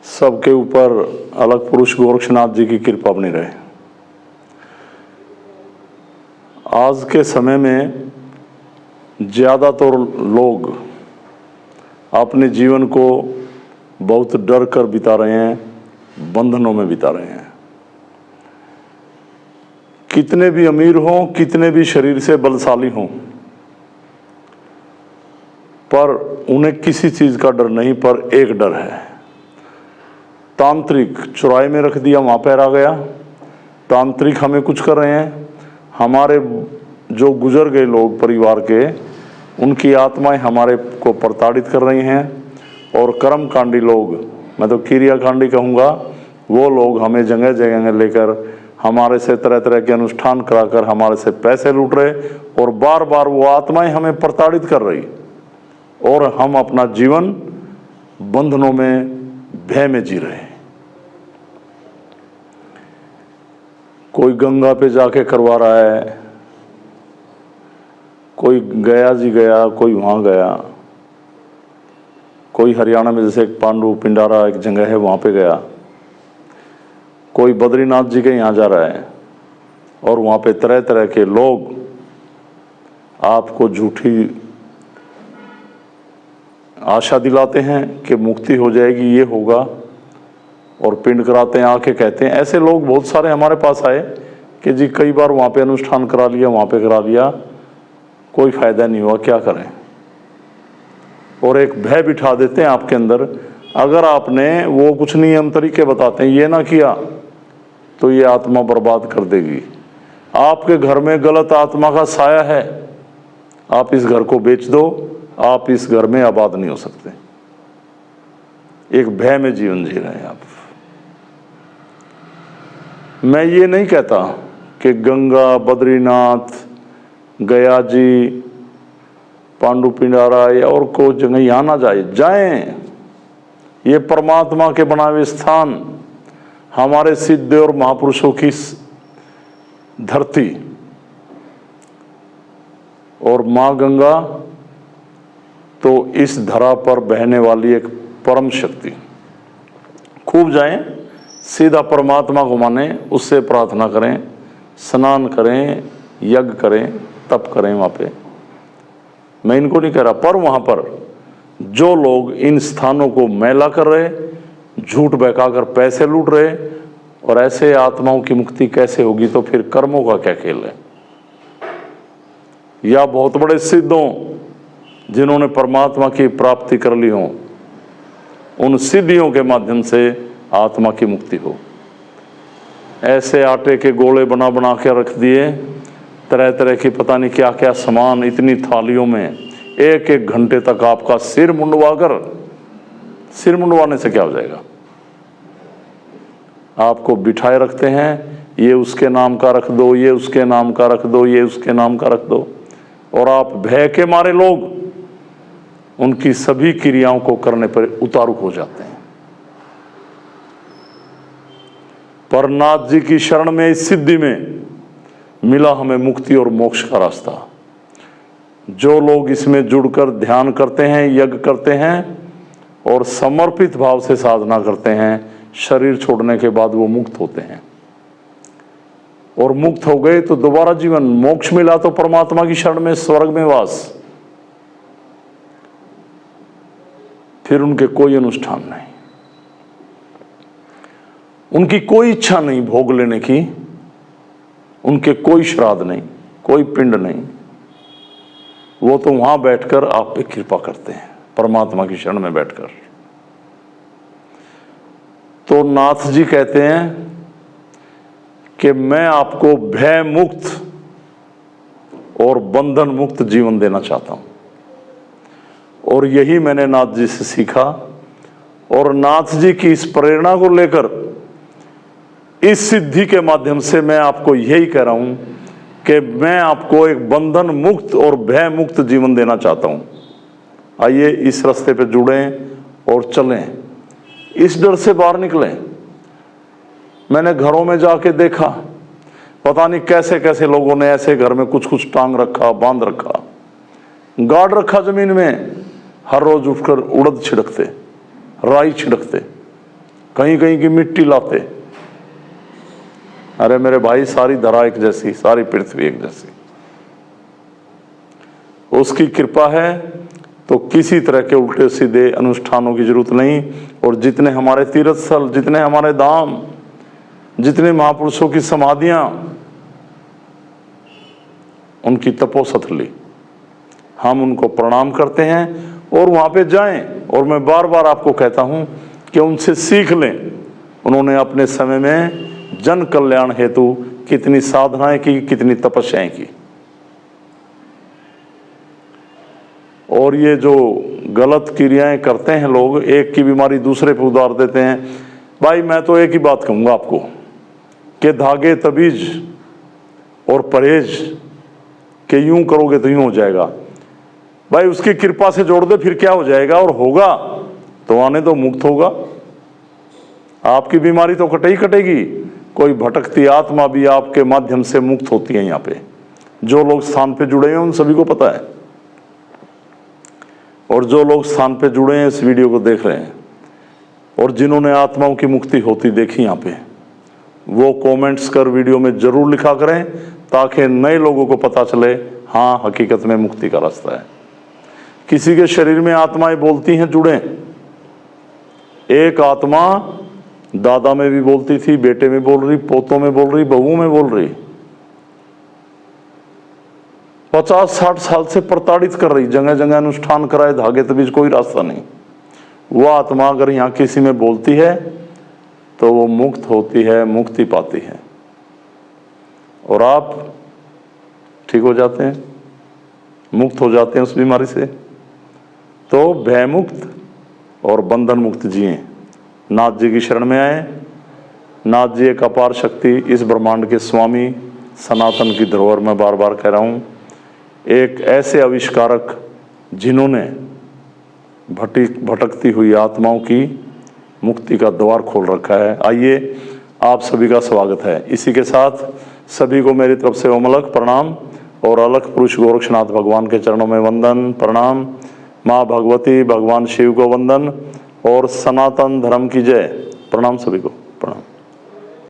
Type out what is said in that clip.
सबके ऊपर अलग पुरुष गोरक्षनाथ जी की कृपा बनी रहे। आज के समय में ज़्यादातर लोग अपने जीवन को बहुत डर कर बिता रहे हैं, बंधनों में बिता रहे हैं। कितने भी अमीर हों, कितने भी शरीर से बलशाली हों, पर उन्हें किसी चीज़ का डर नहीं, पर एक डर है। तांत्रिक चुराए में रख दिया, वहाँ पर आ गया। तांत्रिक हमें कुछ कर रहे हैं। हमारे जो गुजर गए लोग परिवार के, उनकी आत्माएं हमारे को प्रताड़ित कर रही हैं। और कर्मकांडी लोग, मैं तो क्रियाकांडी कहूँगा, वो लोग हमें जगह जगह लेकर हमारे से तरह तरह के अनुष्ठान कराकर हमारे से पैसे लूट रहे, और बार बार वो आत्माएं हमें प्रताड़ित कर रही, और हम अपना जीवन बंधनों में, भय में जी रहे हैं। कोई गंगा पे जाके करवा रहा है, कोई गया जी गया, कोई वहाँ गया, कोई हरियाणा में जैसे एक पांडु पिंडारा एक जगह है वहाँ पे गया, कोई बद्रीनाथ जी के यहाँ जा रहा है, और वहाँ पे तरह तरह के लोग आपको झूठी आशा दिलाते हैं कि मुक्ति हो जाएगी, ये होगा, और पिंड कराते हैं, आके कहते हैं। ऐसे लोग बहुत सारे हमारे पास आए कि जी कई बार वहाँ पे अनुष्ठान करा लिया, वहाँ पे करा लिया, कोई फायदा नहीं हुआ, क्या करें। और एक भय बिठा देते हैं आपके अंदर। अगर आपने वो कुछ नियम तरीके बताते हैं, ये ना किया तो ये आत्मा बर्बाद कर देगी। आपके घर में गलत आत्मा का साया है, आप इस घर को बेच दो, आप इस घर में आबाद नहीं हो सकते। एक भय में जीवन जी रहे हैं आप। मैं ये नहीं कहता कि गंगा, बद्रीनाथ, गया जी, पांडु पिंडारा या और कोई जगह यहाँ ना जाएं। ये परमात्मा के बनावे स्थान, हमारे सिद्ध और महापुरुषों की धरती, और माँ गंगा तो इस धरा पर बहने वाली एक परम शक्ति। खूब जाएं, सीधा परमात्मा को माने, उससे प्रार्थना करें, स्नान करें, यज्ञ करें, तप करें वहाँ पे। मैं इनको नहीं कह रहा, पर वहाँ पर जो लोग इन स्थानों को मैला कर रहे, झूठ बहकाकर पैसे लूट रहे, और ऐसे आत्माओं की मुक्ति कैसे होगी। तो फिर कर्मों का क्या खेल है। या बहुत बड़े सिद्धों जिन्होंने परमात्मा की प्राप्ति कर ली हो, उन सिद्धियों के माध्यम से आत्मा की मुक्ति हो। ऐसे आटे के गोले बना बना के रख दिए, तरह तरह की पता नहीं क्या क्या सामान इतनी थालियों में, एक एक घंटे तक आपका सिर मुंडवाने से क्या हो जाएगा। आपको बिठाए रखते हैं, ये उसके नाम का रख दो, ये उसके नाम का रख दो, ये उसके नाम का रख दो, और आप भय के मारे लोग उनकी सभी क्रियाओं को करने पर उतारू हो जाते हैं। पर नाथ जी की शरण में, इस सिद्धि में मिला हमें मुक्ति और मोक्ष का रास्ता। जो लोग इसमें जुड़कर ध्यान करते हैं, यज्ञ करते हैं और समर्पित भाव से साधना करते हैं, शरीर छोड़ने के बाद वो मुक्त होते हैं। और मुक्त हो गए तो दोबारा जीवन, मोक्ष मिला तो परमात्मा की शरण में, स्वर्ग में वास। फिर उनके कोई अनुष्ठान नहीं, उनकी कोई इच्छा नहीं भोग लेने की, उनके कोई श्राद्ध नहीं, कोई पिंड नहीं। वो तो वहां बैठकर आप पे कृपा करते हैं, परमात्मा की शरण में बैठकर। तो नाथ जी कहते हैं कि मैं आपको भय मुक्त और बंधन मुक्त जीवन देना चाहता हूं। और यही मैंने नाथ जी से सीखा, और नाथ जी की इस प्रेरणा को लेकर, इस सिद्धि के माध्यम से मैं आपको यही कह रहा हूं कि मैं आपको एक बंधन मुक्त और भय मुक्त जीवन देना चाहता हूं। आइए इस रास्ते पे जुड़ें और चलें, इस डर से बाहर निकलें। मैंने घरों में जाके देखा, पता नहीं कैसे कैसे लोगों ने ऐसे घर में कुछ कुछ टांग रखा, बांध रखा, गाड़ रखा जमीन में, हर रोज उठकर उड़द छिड़कते, राई छिड़कते। कहीं कहीं की मिट्टी लाते। अरे मेरे भाई, सारी धरा एक जैसी, सारी पृथ्वी एक जैसी। उसकी कृपा है तो किसी तरह के उल्टे सीधे अनुष्ठानों की जरूरत नहीं। और जितने हमारे तीर्थ स्थल, जितने हमारे धाम, जितने महापुरुषों की समाधियां, उनकी तपोस्थली, हम उनको प्रणाम करते हैं और वहां पे जाएं। और मैं बार बार आपको कहता हूं कि उनसे सीख लें। उन्होंने अपने समय में जन कल्याण हेतु कितनी साधनाएं की, कितनी तपस्याएं की। और ये जो गलत क्रियाएं करते हैं लोग, एक की बीमारी दूसरे पे उतार देते हैं। भाई मैं तो एक ही बात कहूंगा आपको कि धागे तबीज और परहेज कि यूं करोगे तो यूं हो जाएगा। भाई उसकी कृपा से जोड़ दे, फिर क्या हो जाएगा। और होगा तो आने तो मुक्त होगा, आपकी बीमारी तो कटे ही कटेगी। कोई भटकती आत्मा भी आपके माध्यम से मुक्त होती है। यहाँ पे जो लोग स्थान पे जुड़े हैं उन सभी को पता है। और जो लोग स्थान पे जुड़े हैं, इस वीडियो को देख रहे हैं, और जिन्होंने आत्माओं की मुक्ति होती देखी यहाँ पे, वो कमेंट्स कर वीडियो में जरूर लिखा करें, ताकि नए लोगों को पता चले हाँ हकीकत में मुक्ति का रास्ता है। किसी के शरीर में आत्माएं बोलती हैं, जुड़े। एक आत्मा दादा में भी बोलती थी, बेटे में बोल रही, पोतों में बोल रही, बहुओं में बोल रही। 50-60 साल से प्रताड़ित कर रही, जगह जगह अनुष्ठान कराए, धागे तबीज, कोई रास्ता नहीं। वो आत्मा अगर यहाँ किसी में बोलती है तो वो मुक्त होती है, मुक्ति पाती है, और आप ठीक हो जाते हैं, मुक्त हो जाते हैं उस बीमारी से। तो भय मुक्त और बंधन मुक्त जिए। नाथ जी की शरण में आए। नाथ जी एक अपार शक्ति, इस ब्रह्मांड के स्वामी, सनातन की धरोहर, मैं बार बार कह रहा हूँ, एक ऐसे आविष्कारक जिन्होंने भटकती हुई आत्माओं की मुक्ति का द्वार खोल रखा है। आइए, आप सभी का स्वागत है। इसी के साथ सभी को मेरी तरफ से ओमलक प्रणाम और अलख पुरुष गोरक्षनाथ भगवान के चरणों में वंदन प्रणाम। माँ भगवती, भगवान शिव को वंदन और सनातन धर्म की जय। प्रणाम सभी को, प्रणाम।